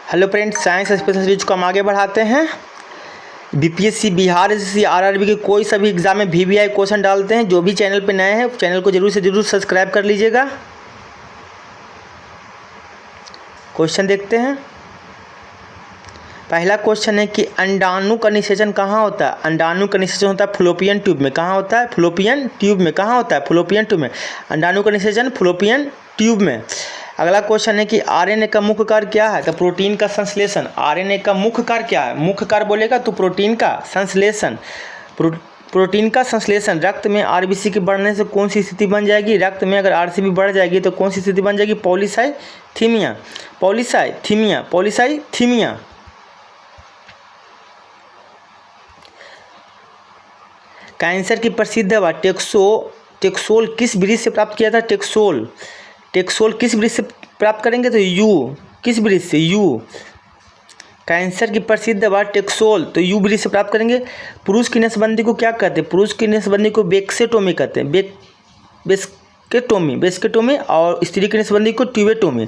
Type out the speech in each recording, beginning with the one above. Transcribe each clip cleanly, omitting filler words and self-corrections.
Hello friends, science special series को हम आगे बढ़ाते हैं। बीपीएससी, बिहार एसएससी, आरआरबी के कोई सभी एग्जाम में वीवीआई क्वेश्चन डालते हैं। जो भी चैनल पे नए हैं चैनल को जरूर से जरूर सब्सक्राइब कर लीजिएगा। क्वेश्चन देखते हैं। पहला क्वेश्चन है कि अंडाणु का निषेचन कहाँ होता है। अंडाणु का निषेचन होता है फ्लोपियन ट्यूब में। कहाँ होता है? फ्लोपियन ट्यूब में। कहाँ होता है? फ्लोपियन ट्यूब में। अंडाणु का निषेचन फ्लोपियन ट्यूब में। अगला क्वेश्चन है कि आरएनए का मुख्य कार्य क्या है। तो प्रोटीन का संश्लेषण। आरएनए का मुख्य कार्य क्या है? मुख्य कार्य बोलेगा तो प्रोटीन का संश्लेषण। प्रोटीन का संश्लेषण। रक्त में आरबीसी के बढ़ने से कौन सी स्थिति बन जाएगी? रक्त में अगर आरसीबी बढ़ जाएगी तो कौन सी स्थिति बन जाएगी? पॉलीसाइथीमिया। पॉलीसाइथीमिया। पॉलीसाइथीमिया। कैंसर की प्रसिद्ध दवा टेक्सोल किस वृक्ष से प्राप्त किया था? टेक्सोल किस वृक्ष से प्राप्त करेंगे? तो यू। किस वृक्ष से? यू। कैंसर की प्रसिद्ध दवा टेक्सोल तो यू वृक्ष से प्राप्त करेंगे। पुरुष की नसबंदी को क्या कहते हैं? पुरुष की नसबंदी को वेस्केटोमी कहते हैं। वेस्केटोमी। और स्त्री की नसबंदी को ट्यूबेटोमी।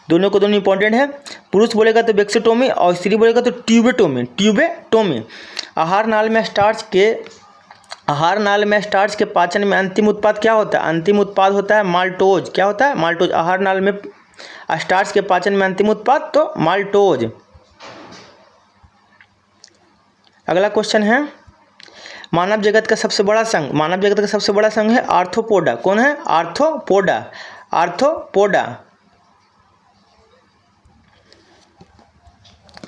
दोनों इंपॉर्टेंट है। पुरुष बोलेगा तो वेस्केटोमी और स्त्री बोलेगा तो ट्यूबेटोमी। आहार नाल में स्टार्च के पाचन में अंतिम उत्पाद क्या होता है? अंतिम उत्पाद होता है माल्टोज। क्या होता है? माल्टोज। आहार नाल में स्टार्च के पाचन में अंतिम उत्पाद तो माल्टोज। अगला क्वेश्चन है मानव जगत का सबसे बड़ा संघ। मानव जगत का सबसे बड़ा संघ है आर्थ्रोपोडा। कौन है? आर्थ्रोपोडा।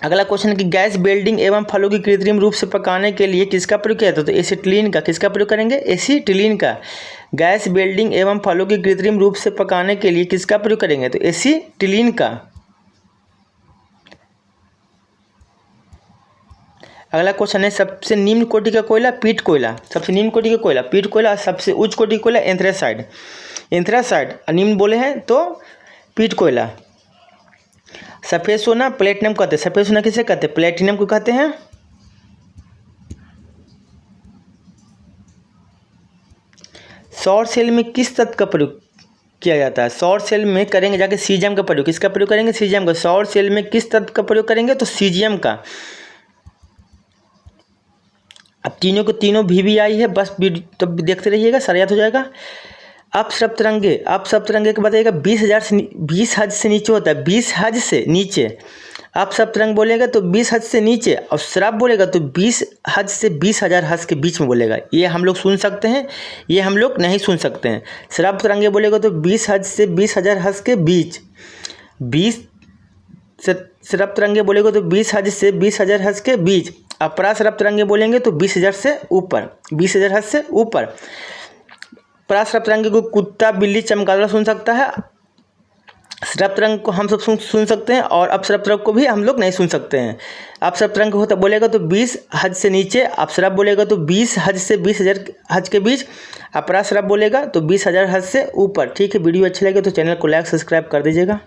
अगला क्वेश्चन है कि गैस वेल्डिंग एवं फलों की कृत्रिम रूप से पकाने के लिए किसका प्रयोग किया जाता है? तो एसिटिलीन का। किसका प्रयोग करेंगे? एसिटिलीन का। गैस वेल्डिंग एवं फलों की कृत्रिम रूप से पकाने के लिए किसका प्रयोग करेंगे? तो एसिटिलीन का। अगला क्वेश्चन है सबसे निम्न कोटि का कोयला पीट कोयला। सबसे निम्न कोटि का कोयला पीट कोयला। सबसे उच्च कोटि का कोयला एंथ्रासाइड। निम्न बोले हैं तो पीट कोयला। सफेद सोना प्लेटिनम कहते हैं। सफेद सोना किसे कहते हैं? प्लेटिनम को कहते हैं। सौर सेल में किस तत्व का प्रयोग किया जाता है? सौर सेल में करेंगे जाके सीजियम का प्रयोग। किसका प्रयोग करेंगे? सीजियम का। सौर सेल में किस तत्व का प्रयोग करेंगे? तो सीजियम का। अब तीनों को तीनों वीवीआई है, बस तब देखते रहिएगा, सारा याद हो जाएगा। अपसर्प तरंगे के बताइएगा 20 हज से नीचे होता है। 20 हज से नीचे। अपसर्प तरंग बोलेगा तो 20 हज से नीचे, और श्राप बोलेगा तो 20 हज से 20,000 हज के बीच में बोलेगा। ये हम लोग सुन सकते हैं, ये हम लोग नहीं सुन सकते हैं। श्राप तरंगे बोलेगा तो 20 हज से 20,000 हज के बीच। श्राप तरंगे बोलेगा तो 20 हज से 20,000 हज के बीच। अपराश्रप तरंगे बोलेंगे तो 20,000 से ऊपर। 20,000 हज से ऊपर। पराश्रप तरंग को कुत्ता, बिल्ली, चमगादड़ सुन सकता है। श्रप तरंग को हम सब सुन सकते हैं, और अपसर्प तरंग को भी हम लोग नहीं सुन सकते हैं। अपसर्प तरंग होता बोलेगा तो 20 हज से नीचे। अपसर्प बोलेगा तो 20 हज से 20,000 हज के बीच। अपराश्रप बोलेगा तो 20,000 हज से ऊपर। ठीक है, वीडियो अच्छी लगे तो चैनल को लाइक सब्सक्राइब कर दीजिएगा।